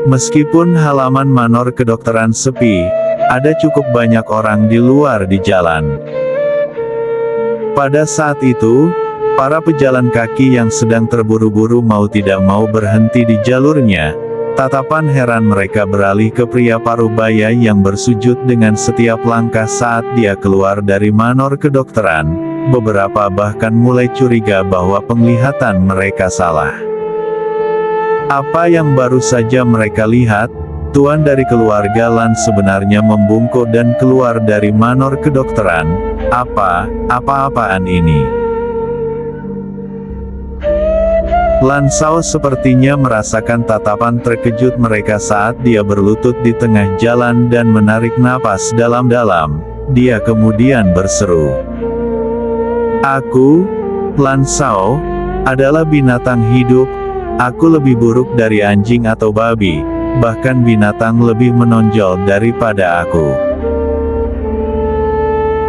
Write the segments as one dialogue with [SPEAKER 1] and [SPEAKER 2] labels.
[SPEAKER 1] Meskipun halaman manor kedokteran sepi, ada cukup banyak orang di luar di jalan. Pada saat itu, para pejalan kaki yang sedang terburu-buru mau tidak mau berhenti di jalurnya. Tatapan heran mereka beralih ke pria parubaya yang bersujud dengan setiap langkah saat dia keluar dari manor kedokteran. Beberapa bahkan mulai curiga bahwa penglihatan mereka salah. Apa yang baru saja mereka lihat? Tuan dari keluarga Lan sebenarnya membungkuk dan keluar dari manor kedokteran. Apa-apaan ini? Lan Shao sepertinya merasakan tatapan terkejut mereka saat dia berlutut di tengah jalan dan menarik napas dalam-dalam. Dia kemudian berseru, "Aku, Lan Shao, adalah binatang hidup. Aku lebih buruk dari anjing atau babi, bahkan binatang lebih menonjol daripada aku."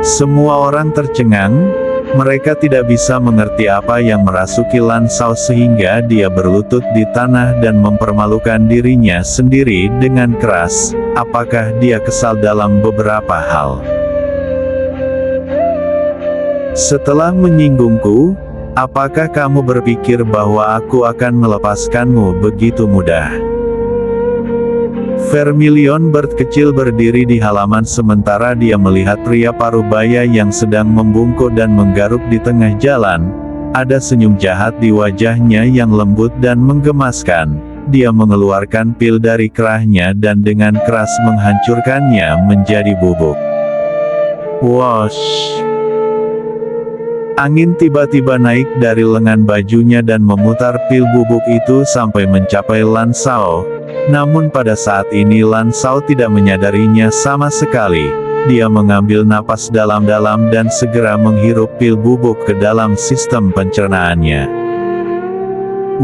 [SPEAKER 1] Semua orang tercengang, mereka tidak bisa mengerti apa yang merasuki Lan Shao sehingga dia berlutut di tanah dan mempermalukan dirinya sendiri dengan keras. Apakah dia kesal dalam beberapa hal? "Setelah menyinggungku, apakah kamu berpikir bahwa aku akan melepaskanmu begitu mudah?" Vermilion Bird kecil berdiri di halaman sementara dia melihat pria parubaya yang sedang membungkuk dan menggaruk di tengah jalan. Ada senyum jahat di wajahnya yang lembut dan menggemaskan. Dia mengeluarkan pil dari kerahnya dan dengan keras menghancurkannya menjadi bubuk. Wosh! Angin tiba-tiba naik dari lengan bajunya dan memutar pil bubuk itu sampai mencapai Lan Shao. Namun pada saat ini Lan Shao tidak menyadarinya sama sekali. Dia mengambil napas dalam-dalam dan segera menghirup pil bubuk ke dalam sistem pencernaannya.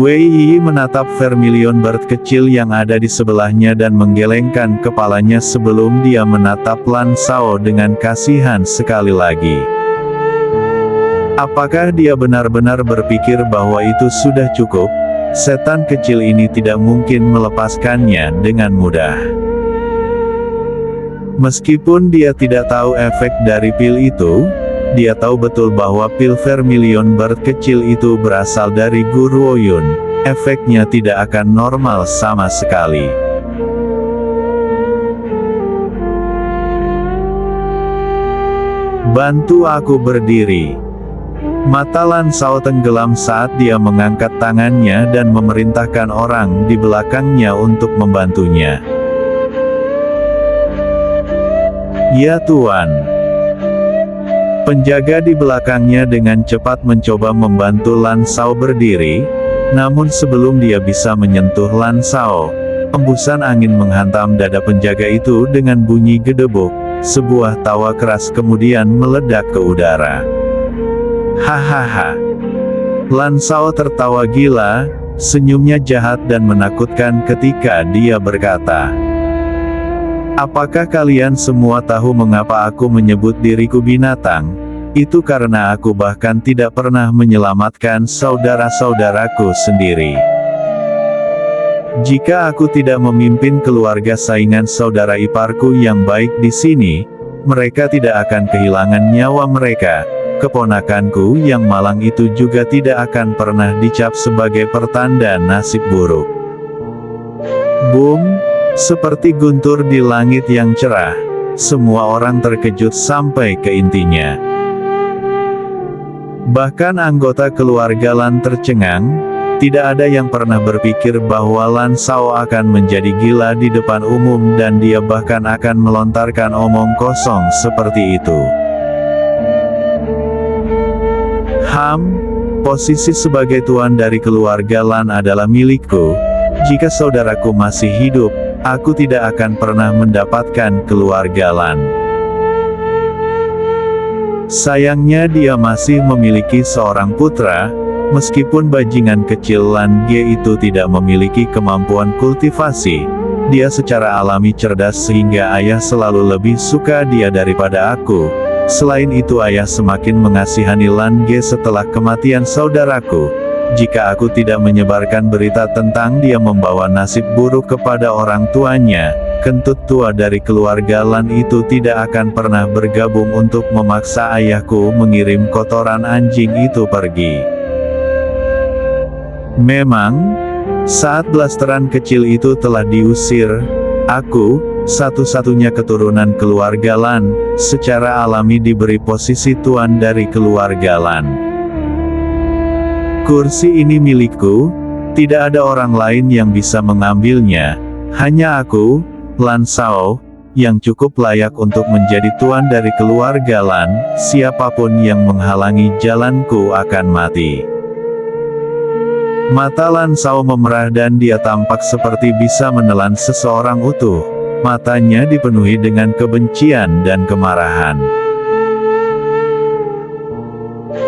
[SPEAKER 1] Wei Yi menatap Vermilion Bird kecil yang ada di sebelahnya dan menggelengkan kepalanya sebelum dia menatap Lan Shao dengan kasihan sekali lagi. Apakah dia benar-benar berpikir bahwa itu sudah cukup? Setan kecil ini tidak mungkin melepaskannya dengan mudah. Meskipun dia tidak tahu efek dari pil itu, dia tahu betul bahwa pil Vermilion Bird kecil itu berasal dari Guru Oyun. Efeknya tidak akan normal sama sekali. "Bantu aku berdiri." Mata Lan Shao tenggelam saat dia mengangkat tangannya dan memerintahkan orang di belakangnya untuk membantunya. "Ya Tuan." Penjaga di belakangnya dengan cepat mencoba membantu Lan Shao berdiri, namun sebelum dia bisa menyentuh Lan Shao, embusan angin menghantam dada penjaga itu dengan bunyi gedebuk. Sebuah tawa keras kemudian meledak ke udara. Hahaha. Lan Shao tertawa gila, senyumnya jahat dan menakutkan ketika dia berkata, "Apakah kalian semua tahu mengapa aku menyebut diriku binatang? Itu karena aku bahkan tidak pernah menyelamatkan saudara-saudaraku sendiri. Jika aku tidak memimpin keluarga saingan saudara iparku yang baik di sini, mereka tidak akan kehilangan nyawa mereka. Keponakanku yang malang itu juga tidak akan pernah dicap sebagai pertanda nasib buruk." Boom! Seperti guntur di langit yang cerah, semua orang terkejut sampai ke intinya. Bahkan anggota keluarga Lan tercengang. Tidak ada yang pernah berpikir bahwa Lan Shao akan menjadi gila di depan umum dan dia bahkan akan melontarkan omong kosong seperti itu. Posisi sebagai tuan dari keluarga Lan adalah milikku. Jika saudaraku masih hidup, aku tidak akan pernah mendapatkan keluarga Lan. Sayangnya dia masih memiliki seorang putra, meskipun bajingan kecil Lan Ge itu tidak memiliki kemampuan kultivasi. Dia secara alami cerdas sehingga ayah selalu lebih suka dia daripada aku. Selain itu ayah semakin mengasihani Lan Ge setelah kematian saudaraku. jika aku tidak menyebarkan berita tentang dia membawa nasib buruk kepada orang tuanya, kentut tua dari keluarga Lan itu tidak akan pernah bergabung untuk memaksa ayahku mengirim kotoran anjing itu pergi. Memang, saat blasteran kecil itu telah diusir, aku, satu-satunya keturunan keluarga Lan, secara alami diberi posisi tuan dari keluarga Lan. Kursi ini milikku, tidak ada orang lain yang bisa mengambilnya, hanya aku, Lan Shao, yang cukup layak untuk menjadi tuan dari keluarga Lan. Siapapun yang menghalangi jalanku akan mati. Mata Lan Shao memerah dan dia tampak seperti bisa menelan seseorang utuh. Matanya dipenuhi dengan kebencian dan kemarahan.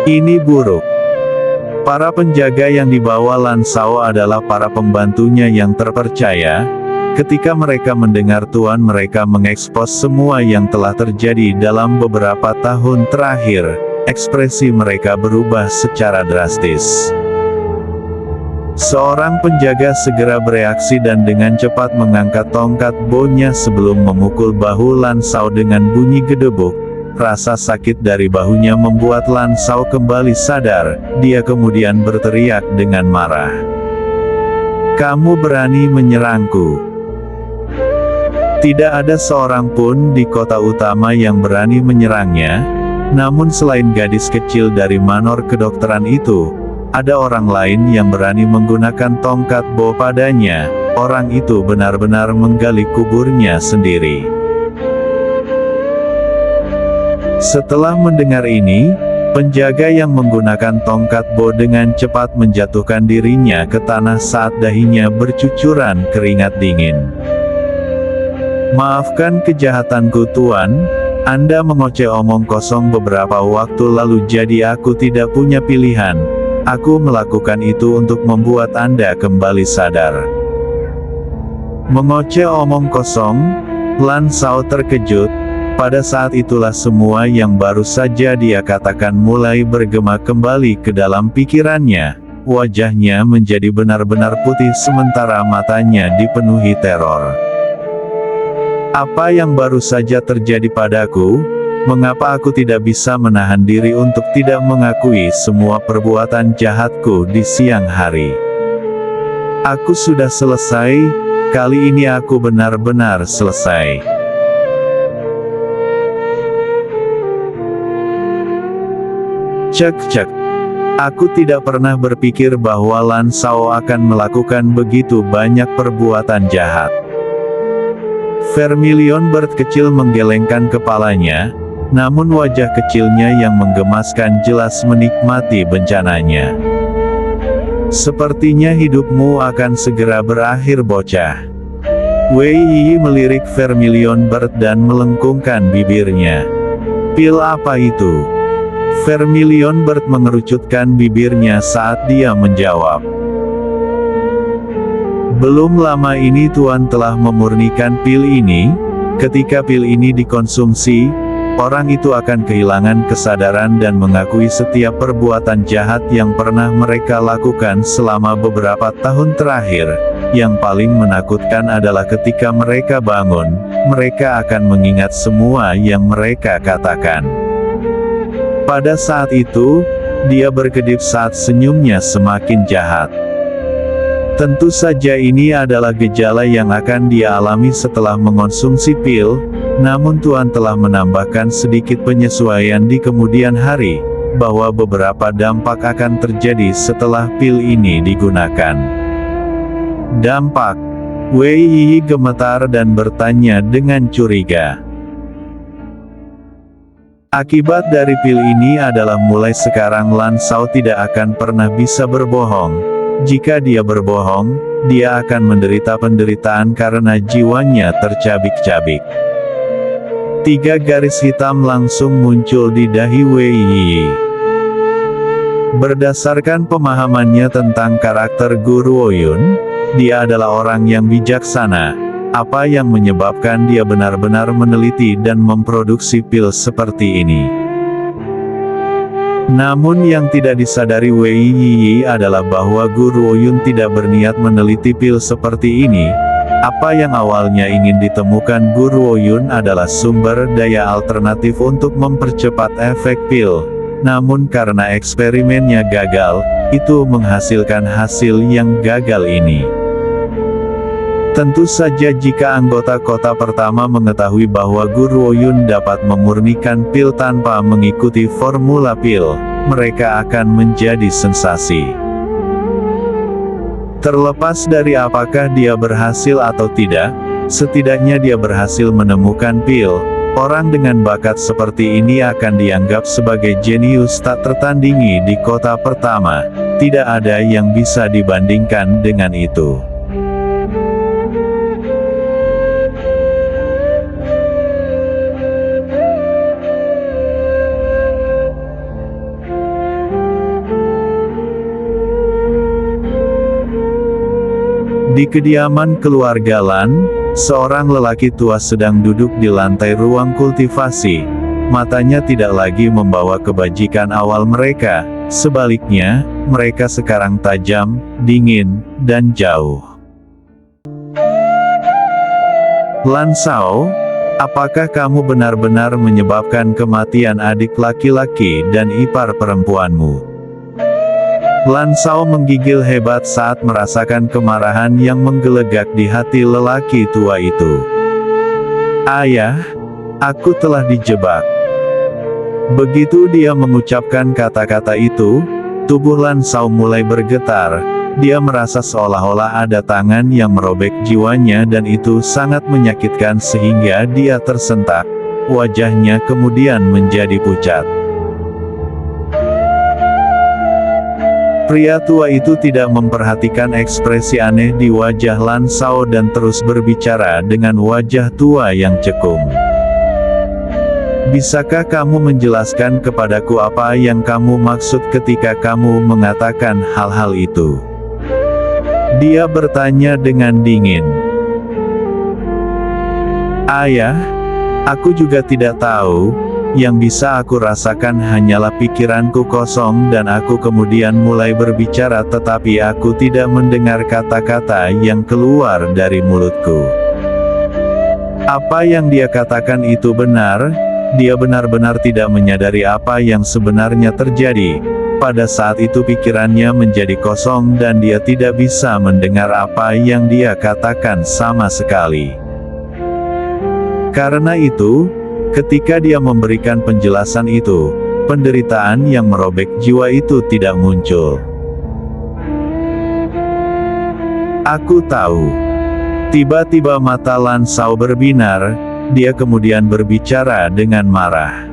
[SPEAKER 1] Ini buruk. Para penjaga yang dibawa Lan Shao adalah para pembantunya yang terpercaya. Ketika mereka mendengar tuan mereka mengekspos semua yang telah terjadi dalam beberapa tahun terakhir, ekspresi mereka berubah secara drastis. Seorang penjaga segera bereaksi dan dengan cepat mengangkat tongkat bonya sebelum memukul bahu Lan Shao dengan bunyi gedebuk. Rasa sakit dari bahunya membuat Lan Shao kembali sadar, dia kemudian berteriak dengan marah. "Kamu berani menyerangku?" Tidak ada seorang pun di kota utama yang berani menyerangnya, namun selain gadis kecil dari manor kedokteran itu, ada orang lain yang berani menggunakan tongkat bo padanya. Orang itu benar-benar menggali kuburnya sendiri. Setelah mendengar ini, penjaga yang menggunakan tongkat bo dengan cepat menjatuhkan dirinya ke tanah saat dahinya bercucuran keringat dingin. "Maafkan kejahatanku tuan, Anda mengoceh omong kosong beberapa waktu lalu jadi aku tidak punya pilihan. Aku melakukan itu untuk membuat Anda kembali sadar." Mengoceh omong kosong, Lan Shao terkejut. Pada saat itulah semua yang baru saja dia katakan mulai bergema kembali ke dalam pikirannya. Wajahnya menjadi benar-benar putih sementara matanya dipenuhi teror. "Apa yang baru saja terjadi padaku? Mengapa aku tidak bisa menahan diri untuk tidak mengakui semua perbuatan jahatku di siang hari? Aku sudah selesai, kali ini aku benar-benar selesai." Cek. Aku tidak pernah berpikir bahwa Lan Shao akan melakukan begitu banyak perbuatan jahat. Vermilion Bird kecil menggelengkan kepalanya, namun wajah kecilnya yang menggemaskan jelas menikmati bencananya. "Sepertinya hidupmu akan segera berakhir bocah." Wei Yi melirik Vermilion Bird dan melengkungkan bibirnya. "Pil apa itu?" Vermilion Bird mengerucutkan bibirnya saat dia menjawab. "Belum lama ini Tuan telah memurnikan pil ini. Ketika pil ini dikonsumsi, orang itu akan kehilangan kesadaran dan mengakui setiap perbuatan jahat yang pernah mereka lakukan selama beberapa tahun terakhir. Yang paling menakutkan adalah ketika mereka bangun, mereka akan mengingat semua yang mereka katakan." Pada saat itu, dia berkedip saat senyumnya semakin jahat. Tentu saja ini adalah gejala yang akan dia alami setelah mengonsumsi pil, namun Tuan telah menambahkan sedikit penyesuaian di kemudian hari, bahwa beberapa dampak akan terjadi setelah pil ini digunakan. "Dampak?" Wei Yi gemetar dan bertanya dengan curiga. "Akibat dari pil ini adalah mulai sekarang Lan Shao tidak akan pernah bisa berbohong. Jika dia berbohong, dia akan menderita penderitaan karena jiwanya tercabik-cabik." 3 garis hitam langsung muncul di dahi Wei Yi. Berdasarkan pemahamannya tentang karakter Guru Ouyun, dia adalah orang yang bijaksana. Apa yang menyebabkan dia benar-benar meneliti dan memproduksi pil seperti ini? Namun yang tidak disadari Wei Yi adalah bahwa Guru Ouyun tidak berniat meneliti pil seperti ini. Apa yang awalnya ingin ditemukan Guru Ouyun adalah sumber daya alternatif untuk mempercepat efek pil. Namun karena eksperimennya gagal, itu menghasilkan hasil yang gagal ini. Tentu saja jika anggota kota pertama mengetahui bahwa Guru Ouyun dapat memurnikan pil tanpa mengikuti formula pil, mereka akan menjadi sensasi. Terlepas dari apakah dia berhasil atau tidak, setidaknya dia berhasil menemukan pil. Orang dengan bakat seperti ini akan dianggap sebagai jenius tak tertandingi di kota pertama. Tidak ada yang bisa dibandingkan dengan itu. Di kediaman keluarga Lan, seorang lelaki tua sedang duduk di lantai ruang kultivasi. Matanya tidak lagi membawa kebajikan awal mereka, sebaliknya, mereka sekarang tajam, dingin, dan jauh. Lan Shao, apakah kamu benar-benar menyebabkan kematian adik laki-laki dan ipar perempuanmu? Lan Shao menggigil hebat saat merasakan kemarahan yang menggelegak di hati lelaki tua itu. Ayah, aku telah dijebak. Begitu dia mengucapkan kata-kata itu, tubuh Lan Shao mulai bergetar. Dia merasa seolah-olah ada tangan yang merobek jiwanya dan itu sangat menyakitkan sehingga dia tersentak. Wajahnya kemudian menjadi pucat. Pria tua itu tidak memperhatikan ekspresi aneh di wajah Lan Shao dan terus berbicara dengan wajah tua yang cekung. Bisakah kamu menjelaskan kepadaku apa yang kamu maksud ketika kamu mengatakan hal-hal itu? Dia bertanya dengan dingin. Ayah, aku juga tidak tahu. Yang bisa aku rasakan hanyalah pikiranku kosong dan aku kemudian mulai berbicara tetapi aku tidak mendengar kata-kata yang keluar dari mulutku. Apa yang dia katakan itu benar, dia benar-benar tidak menyadari apa yang sebenarnya terjadi. Pada saat itu pikirannya menjadi kosong dan dia tidak bisa mendengar apa yang dia katakan sama sekali. Karena itu, ketika dia memberikan penjelasan itu, penderitaan yang merobek jiwa itu tidak muncul. Aku tahu. Tiba-tiba mata Lan Shao berbinar, dia kemudian berbicara dengan marah.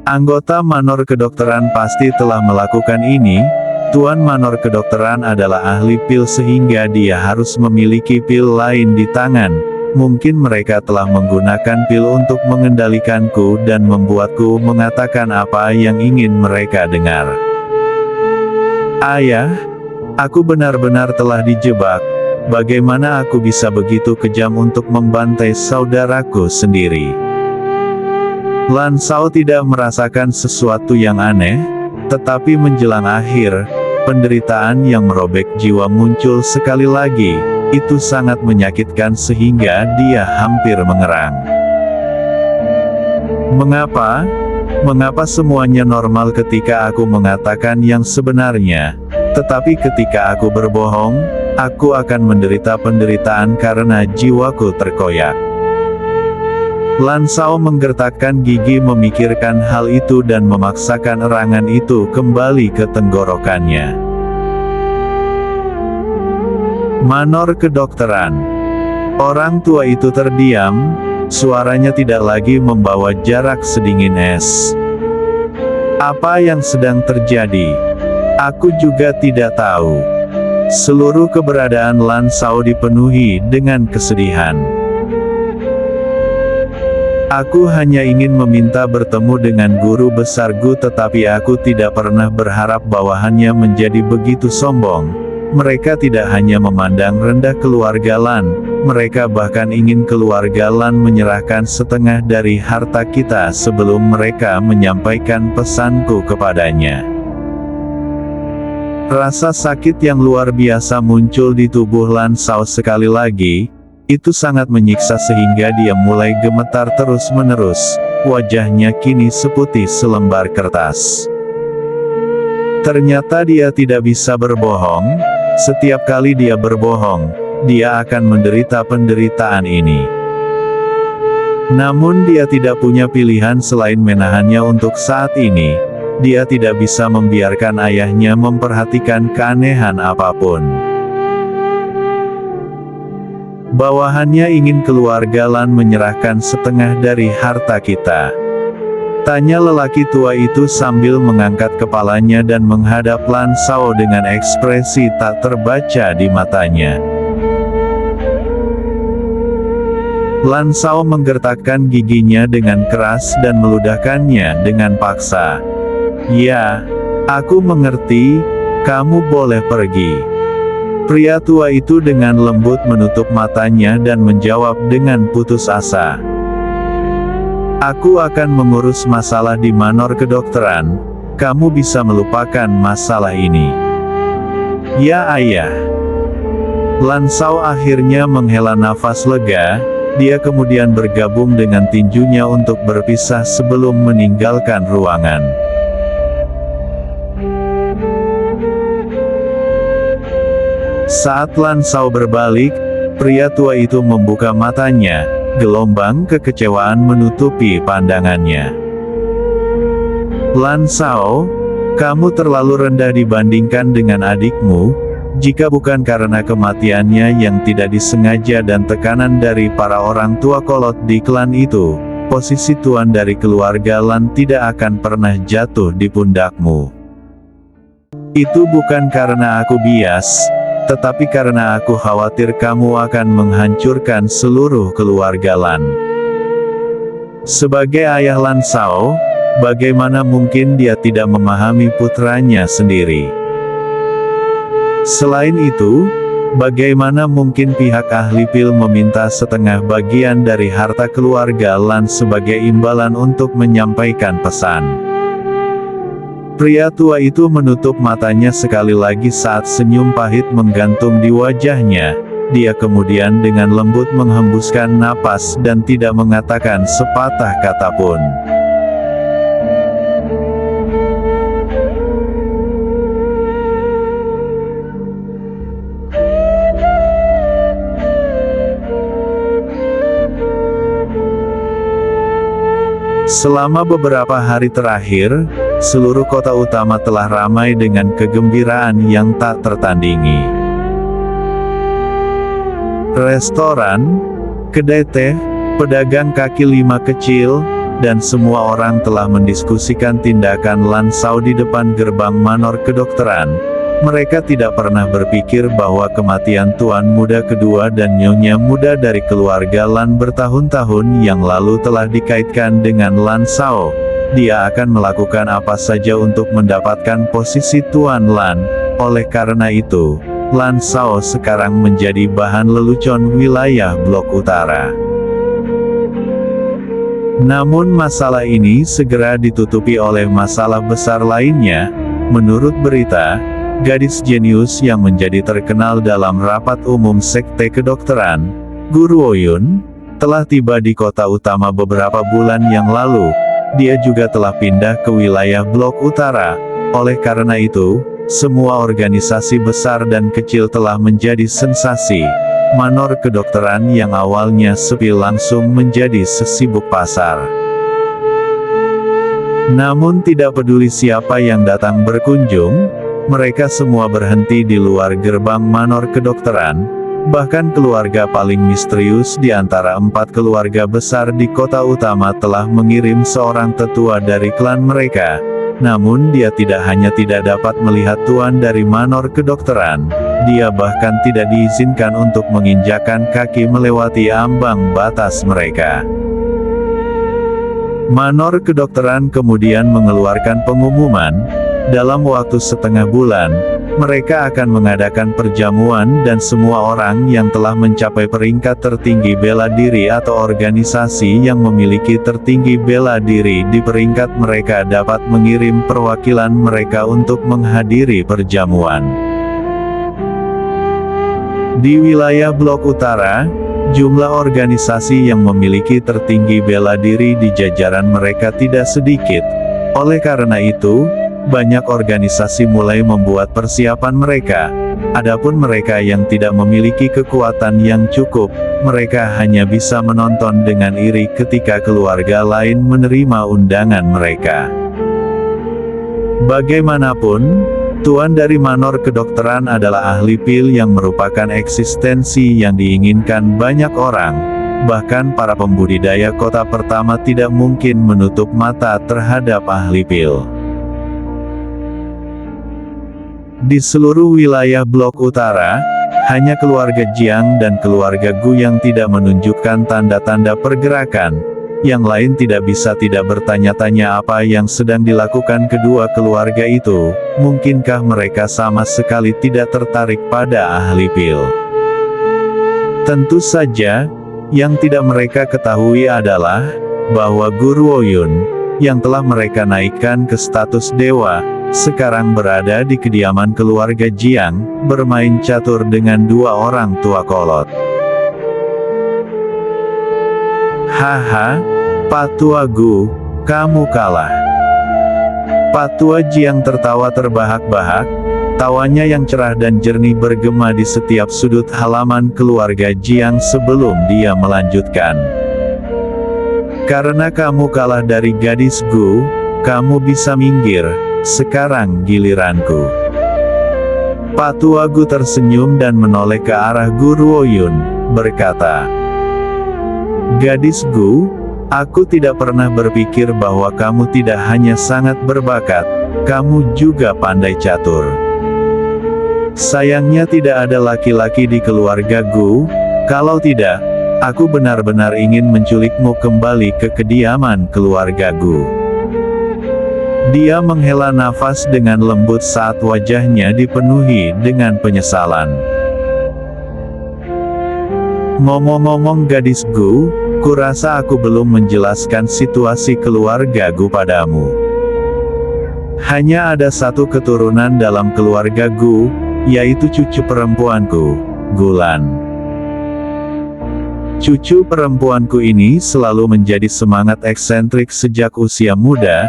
[SPEAKER 1] Anggota manor kedokteran pasti telah melakukan ini. Tuan manor kedokteran adalah ahli pil sehingga dia harus memiliki pil lain di tangan. Mungkin mereka telah menggunakan pil untuk mengendalikanku dan membuatku mengatakan apa yang ingin mereka dengar. Ayah, aku benar-benar telah dijebak. Bagaimana aku bisa begitu kejam untuk membantai saudaraku sendiri? Lan Shao tidak merasakan sesuatu yang aneh, tetapi menjelang akhir, penderitaan yang merobek jiwa muncul sekali lagi. Itu sangat menyakitkan sehingga dia hampir mengerang. Mengapa? Mengapa semuanya normal ketika aku mengatakan yang sebenarnya, tetapi ketika aku berbohong, aku akan menderita penderitaan karena jiwaku terkoyak. Lan Shao menggertakkan gigi memikirkan hal itu dan memaksakan erangan itu kembali ke tenggorokannya. Manor kedokteran. Orang tua itu terdiam, suaranya tidak lagi membawa jarak sedingin es. Apa yang sedang terjadi? Aku juga tidak tahu. Seluruh keberadaan Lan Shao dipenuhi dengan kesedihan. Aku hanya ingin meminta bertemu dengan guru besarku tetapi aku tidak pernah berharap bawahannya menjadi begitu sombong. Mereka tidak hanya memandang rendah keluarga Lan, mereka bahkan ingin keluarga Lan menyerahkan setengah dari harta kita sebelum mereka menyampaikan pesanku kepadanya. Rasa sakit yang luar biasa muncul di tubuh Lan Shao sekali lagi. Itu sangat menyiksa sehingga dia mulai gemetar terus-menerus. Wajahnya kini seputih selembar kertas. Ternyata dia tidak bisa berbohong. Setiap kali dia berbohong, dia akan menderita penderitaan ini. Namun dia tidak punya pilihan selain menahannya untuk saat ini. Dia tidak bisa membiarkan ayahnya memperhatikan keanehan apapun. Bawahannya ingin keluarga Lan menyerahkan setengah dari harta kita. Tanya lelaki tua itu sambil mengangkat kepalanya dan menghadap Lan Shao dengan ekspresi tak terbaca di matanya. Lan Shao menggertakkan giginya dengan keras dan meludahkannya dengan paksa. Ya, aku mengerti, kamu boleh pergi. Pria tua itu dengan lembut menutup matanya dan menjawab dengan putus asa. Aku akan mengurus masalah di manor kedokteran, kamu bisa melupakan masalah ini. Ya ayah. Lan Shao akhirnya menghela nafas lega, dia kemudian bergabung dengan tinjunya untuk berpisah sebelum meninggalkan ruangan. Saat Lan Shao berbalik, pria tua itu membuka matanya, gelombang kekecewaan menutupi pandangannya. Lan Shao, kamu terlalu rendah dibandingkan dengan adikmu, jika bukan karena kematiannya yang tidak disengaja dan tekanan dari para orang tua kolot di klan itu, posisi tuan dari keluarga Lan tidak akan pernah jatuh di pundakmu. Itu bukan karena aku bias, tetapi karena aku khawatir kamu akan menghancurkan seluruh keluarga Lan. Sebagai ayah Lan Shao, bagaimana mungkin dia tidak memahami putranya sendiri? Selain itu, bagaimana mungkin pihak ahli pil meminta setengah bagian dari harta keluarga Lan sebagai imbalan untuk menyampaikan pesan? Pria tua itu menutup matanya sekali lagi saat senyum pahit menggantung di wajahnya. Dia kemudian dengan lembut menghembuskan napas dan tidak mengatakan sepatah kata pun. Selama beberapa hari terakhir, seluruh kota utama telah ramai dengan kegembiraan yang tak tertandingi. Restoran, kedai teh, pedagang kaki lima kecil, dan semua orang telah mendiskusikan tindakan Lan Shao di depan gerbang manor kedokteran. Mereka tidak pernah berpikir bahwa kematian tuan muda kedua dan nyonya muda dari keluarga Lan bertahun-tahun yang lalu telah dikaitkan dengan Lan Shao. Dia akan melakukan apa saja untuk mendapatkan posisi tuan Lan. Oleh karena itu, Lan Shao sekarang menjadi bahan lelucon wilayah blok utara. Namun masalah ini segera ditutupi oleh masalah besar lainnya. Menurut berita, gadis jenius yang menjadi terkenal dalam rapat umum sekte kedokteran, Guru Oyun, telah tiba di kota utama beberapa bulan yang lalu. Dia juga telah pindah ke wilayah blok utara. Oleh karena itu, semua organisasi besar dan kecil telah menjadi sensasi. Manor kedokteran yang awalnya sepi langsung menjadi sesibuk pasar. Namun tidak peduli siapa yang datang berkunjung, mereka semua berhenti di luar gerbang manor kedokteran. Bahkan keluarga paling misterius di antara 4 keluarga besar di kota utama telah mengirim seorang tetua dari klan mereka. Namun dia tidak hanya tidak dapat melihat tuan dari manor kedokteran, dia bahkan tidak diizinkan untuk menginjakkan kaki melewati ambang batas mereka. Manor kedokteran kemudian mengeluarkan pengumuman, dalam waktu setengah bulan, mereka akan mengadakan perjamuan dan semua orang yang telah mencapai peringkat tertinggi bela diri atau organisasi yang memiliki tertinggi bela diri di peringkat mereka dapat mengirim perwakilan mereka untuk menghadiri perjamuan. Di wilayah Blok Utara, jumlah organisasi yang memiliki tertinggi bela diri di jajaran mereka tidak sedikit. Oleh karena itu, banyak organisasi mulai membuat persiapan mereka. Adapun mereka yang tidak memiliki kekuatan yang cukup, mereka hanya bisa menonton dengan iri ketika keluarga lain menerima undangan mereka. Bagaimanapun, tuan dari Manor Kedokteran adalah ahli pil yang merupakan eksistensi yang diinginkan banyak orang. Bahkan para pembudidaya kota pertama tidak mungkin menutup mata terhadap ahli pil. Di seluruh wilayah Blok Utara, hanya keluarga Jiang dan keluarga Gu yang tidak menunjukkan tanda-tanda pergerakan. Yang lain tidak bisa tidak bertanya-tanya apa yang sedang dilakukan kedua keluarga itu. Mungkinkah mereka sama sekali tidak tertarik pada ahli pil? Tentu saja, yang tidak mereka ketahui adalah bahwa Guru Woyun, yang telah mereka naikkan ke status dewa, sekarang berada di kediaman keluarga Jiang, bermain catur dengan dua orang tua kolot. Haha, Pak Tua Gu, kamu kalah. Pak Tua Jiang tertawa terbahak-bahak, tawanya yang cerah dan jernih bergema di setiap sudut halaman keluarga Jiang sebelum dia melanjutkan. Karena kamu kalah dari gadis Gu, kamu bisa minggir. Sekarang giliranku. Pak Tua Gu tersenyum dan menoleh ke arah Guru Woyun, berkata, Gadis Gu, aku tidak pernah berpikir bahwa kamu tidak hanya sangat berbakat, kamu juga pandai catur. Sayangnya tidak ada laki-laki di keluarga Gu, kalau tidak, aku benar-benar ingin menculikmu kembali ke kediaman keluarga Gu. Dia menghela nafas dengan lembut saat wajahnya dipenuhi dengan penyesalan. Ngomong-ngomong gadis Gu, kurasa aku belum menjelaskan situasi keluarga Gu padamu. Hanya ada satu keturunan dalam keluarga Gu, yaitu cucu perempuanku, Gulan. Cucu perempuanku ini selalu menjadi semangat eksentrik sejak usia muda.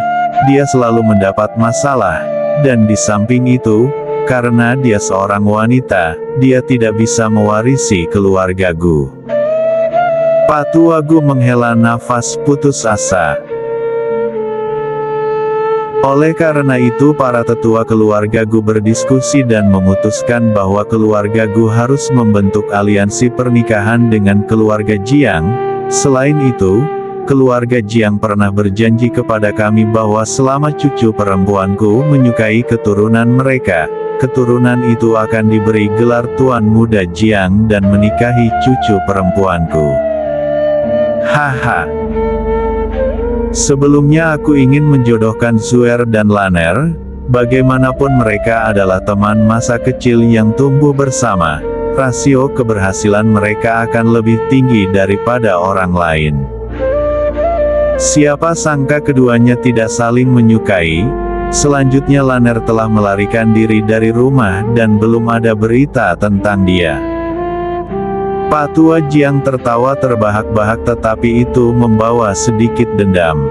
[SPEAKER 1] Dia selalu mendapat masalah, dan di samping itu, karena dia seorang wanita, dia tidak bisa mewarisi keluarga Gu. Pak Tua Gu menghela nafas putus asa. Oleh karena itu para tetua keluarga Gu berdiskusi dan memutuskan bahwa keluarga Gu harus membentuk aliansi pernikahan dengan keluarga Jiang. Selain itu, keluarga Jiang pernah berjanji kepada kami bahwa selama cucu perempuanku menyukai keturunan mereka, keturunan itu akan diberi gelar Tuan Muda Jiang dan menikahi cucu perempuanku. Haha. Sebelumnya aku ingin menjodohkan Zuer dan Laner, bagaimanapun mereka adalah teman masa kecil yang tumbuh bersama, rasio keberhasilan mereka akan lebih tinggi daripada orang lain. Siapa sangka keduanya tidak saling menyukai. Selanjutnya Laner telah melarikan diri dari rumah dan belum ada berita tentang dia. Pak Tua Jiang tertawa terbahak-bahak tetapi itu membawa sedikit dendam.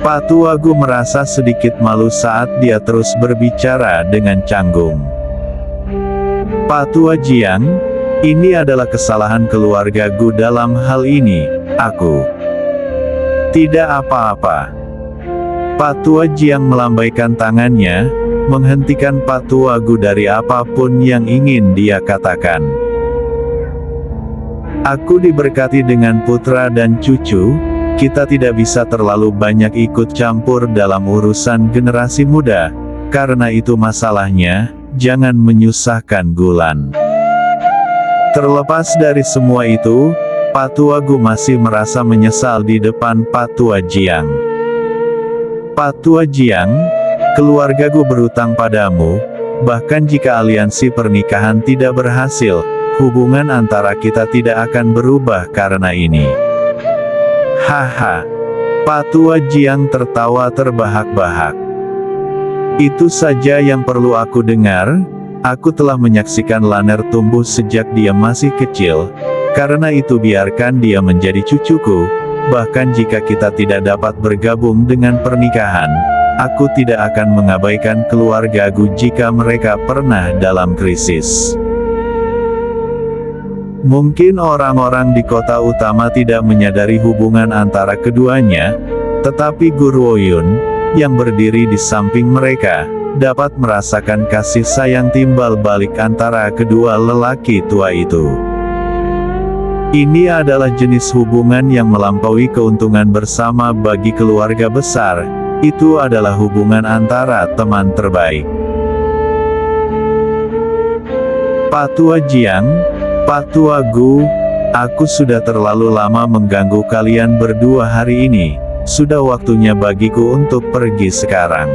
[SPEAKER 1] Pak Tua Gu merasa sedikit malu saat dia terus berbicara dengan canggung. Pak Tua Jiang, ini adalah kesalahan keluarga Gu dalam hal ini. Aku tidak apa-apa. Pak Tua Jiang melambaikan tangannya, menghentikan Pak Tua Gu dari apapun yang ingin dia katakan. Aku diberkati dengan putra dan cucu, kita tidak bisa terlalu banyak ikut campur dalam urusan generasi muda, karena itu masalahnya, jangan menyusahkan Gulan. Terlepas dari semua itu, Pak Tua Gu masih merasa menyesal di depan Pak Tua Jiang. Pak Tua Jiang, Keluargaku berutang padamu, bahkan jika aliansi pernikahan tidak berhasil, hubungan antara kita tidak akan berubah karena ini. Haha. Pak Tua Jiang tertawa terbahak-bahak. Itu saja yang perlu aku dengar. Aku telah menyaksikan Lanner tumbuh sejak dia masih kecil, karena itu biarkan dia menjadi cucuku. Bahkan jika kita tidak dapat bergabung dengan pernikahan, aku tidak akan mengabaikan keluargaku jika mereka pernah dalam krisis. Mungkin orang-orang di kota utama tidak menyadari hubungan antara keduanya, tetapi Guru Oyun, yang berdiri di samping mereka, dapat merasakan kasih sayang timbal balik antara kedua lelaki tua itu. Ini adalah jenis hubungan yang melampaui keuntungan bersama bagi keluarga besar. Itu adalah hubungan antara teman terbaik. Pak Tua Jiang, Pak Tua Gu, aku sudah terlalu lama mengganggu kalian berdua hari ini. Sudah waktunya bagiku untuk pergi sekarang.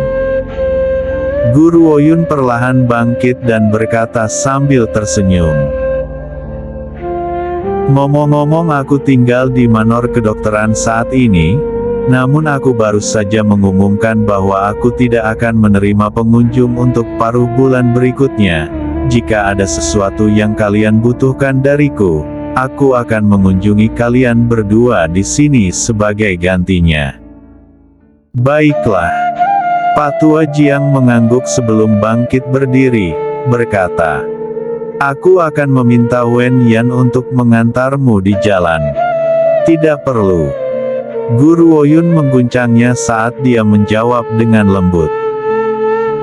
[SPEAKER 1] Guru Oyun perlahan bangkit dan berkata sambil tersenyum. Ngomong-ngomong, aku tinggal di Manor Kedokteran saat ini, namun aku baru saja mengumumkan bahwa aku tidak akan menerima pengunjung untuk paruh bulan berikutnya. Jika ada sesuatu yang kalian butuhkan dariku, aku akan mengunjungi kalian berdua di sini sebagai gantinya. Baiklah. Pak Tua Jiang mengangguk sebelum bangkit berdiri, berkata, aku akan meminta Wen Yan untuk mengantarmu di jalan. Tidak perlu. Guru Oyun mengguncangnya saat dia menjawab dengan lembut.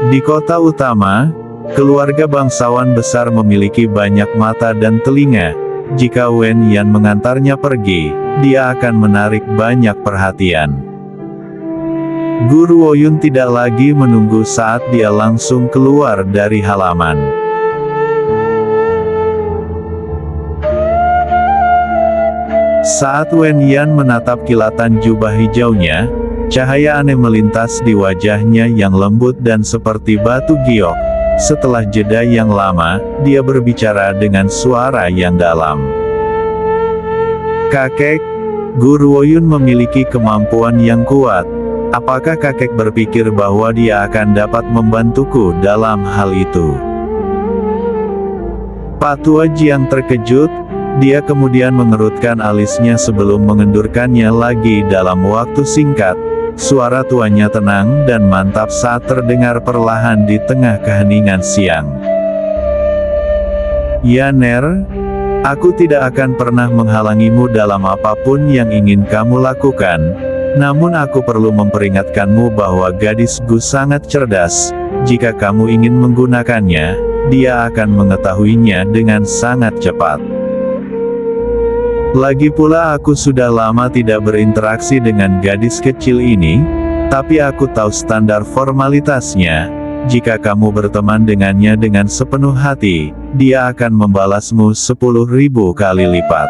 [SPEAKER 1] Di kota utama, keluarga bangsawan besar memiliki banyak mata dan telinga. Jika Wen Yan mengantarnya pergi, dia akan menarik banyak perhatian. Guru Oyun tidak lagi menunggu saat dia langsung keluar dari halaman. Saat Wen Yan menatap kilatan jubah hijaunya, cahaya aneh melintas di wajahnya yang lembut dan seperti batu giok. Setelah jeda yang lama, dia berbicara dengan suara yang dalam. Kakek, Guru Oyun memiliki kemampuan yang kuat. Apakah kakek berpikir bahwa dia akan dapat membantuku dalam hal itu? Pak Tua Jiang terkejut, dia kemudian mengerutkan alisnya sebelum mengendurkannya lagi dalam waktu singkat. Suara tuanya tenang dan mantap saat terdengar perlahan di tengah keheningan siang. Ya Ner, aku tidak akan pernah menghalangimu dalam apapun yang ingin kamu lakukan. Namun aku perlu memperingatkanmu bahwa gadis Gu sangat cerdas. Jika kamu ingin menggunakannya, dia akan mengetahuinya dengan sangat cepat. Lagi pula aku sudah lama tidak berinteraksi dengan gadis kecil ini, tapi aku tahu standar formalitasnya. Jika kamu berteman dengannya dengan sepenuh hati, dia akan membalasmu 10.000 kali lipat.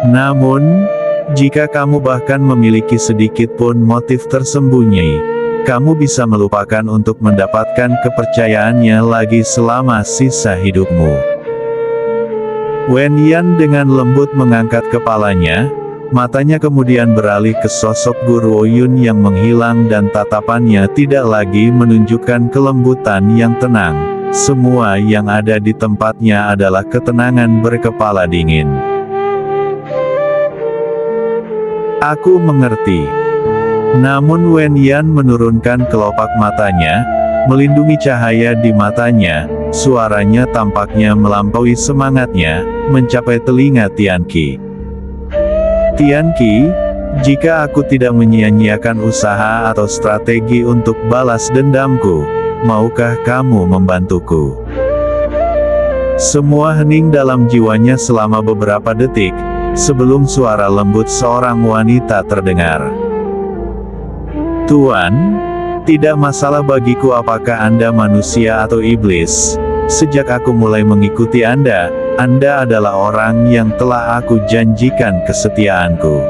[SPEAKER 1] Namun, jika kamu bahkan memiliki sedikit pun motif tersembunyi, kamu bisa melupakan untuk mendapatkan kepercayaannya lagi selama sisa hidupmu. Wen Yan dengan lembut mengangkat kepalanya, matanya kemudian beralih ke sosok Guru Oyun yang menghilang dan tatapannya tidak lagi menunjukkan kelembutan yang tenang. Semua yang ada di tempatnya adalah ketenangan berkepala dingin. Aku mengerti. Namun Wen Yan menurunkan kelopak matanya, melindungi cahaya di matanya, suaranya tampaknya melampaui semangatnya, mencapai telinga Tianqi. Tianqi, jika aku tidak menyia-nyiakan usaha atau strategi untuk balas dendamku, maukah kamu membantuku? Semua hening dalam jiwanya selama beberapa detik, sebelum suara lembut seorang wanita terdengar. Tuan, tidak masalah bagiku apakah Anda manusia atau iblis. Sejak aku mulai mengikuti Anda adalah orang yang telah aku janjikan kesetiaanku.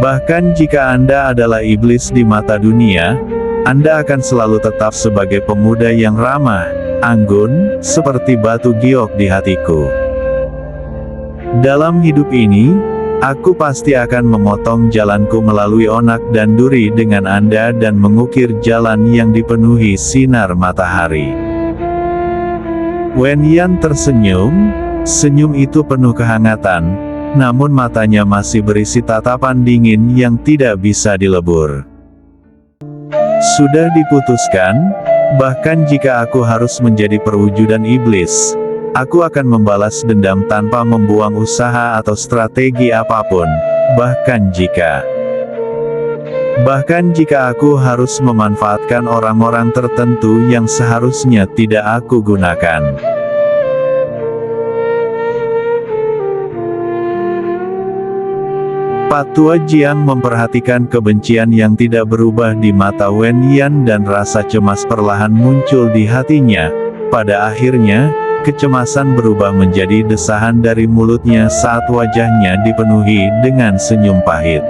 [SPEAKER 1] Bahkan jika Anda adalah iblis di mata dunia, Anda akan selalu tetap sebagai pemuda yang ramah, anggun, seperti batu giok di hatiku. Dalam hidup ini, aku pasti akan memotong jalanku melalui onak dan duri dengan Anda dan mengukir jalan yang dipenuhi sinar matahari. Wen Yan tersenyum, senyum itu penuh kehangatan, namun matanya masih berisi tatapan dingin yang tidak bisa dilebur. Sudah diputuskan, bahkan jika aku harus menjadi perwujudan iblis, aku akan membalas dendam tanpa membuang usaha atau strategi apapun, bahkan jika aku harus memanfaatkan orang-orang tertentu yang seharusnya tidak aku gunakan. Patua Jiang memperhatikan kebencian yang tidak berubah di mata Wen Yan dan rasa cemas perlahan muncul di hatinya. Pada akhirnya, kecemasan berubah menjadi desahan dari mulutnya saat wajahnya dipenuhi dengan senyum pahit.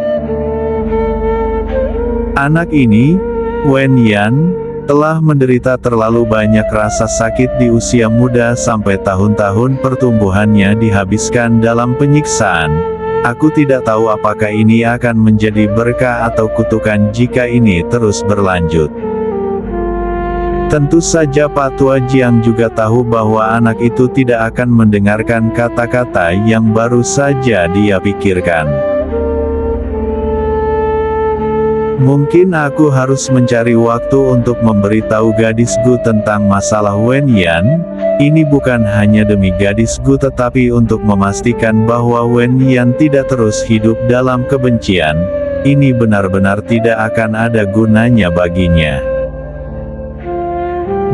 [SPEAKER 1] Anak ini, Wen Yan, telah menderita terlalu banyak rasa sakit di usia muda sampai tahun-tahun pertumbuhannya dihabiskan dalam penyiksaan. Aku tidak tahu apakah ini akan menjadi berkah atau kutukan jika ini terus berlanjut. Tentu saja Patua Jiang juga tahu bahwa anak itu tidak akan mendengarkan kata-kata yang baru saja dia pikirkan. Mungkin aku harus mencari waktu untuk memberitahu gadisku tentang masalah Wen Yan. Ini bukan hanya demi gadisku tetapi untuk memastikan bahwa Wen Yan tidak terus hidup dalam kebencian. Ini benar-benar tidak akan ada gunanya baginya.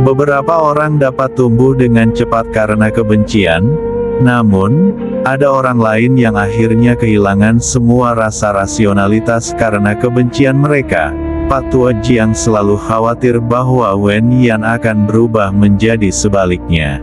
[SPEAKER 1] Beberapa orang dapat tumbuh dengan cepat karena kebencian, namun, ada orang lain yang akhirnya kehilangan semua rasa rasionalitas karena kebencian mereka. Patua Jiang selalu khawatir bahwa Wen Yan akan berubah menjadi sebaliknya.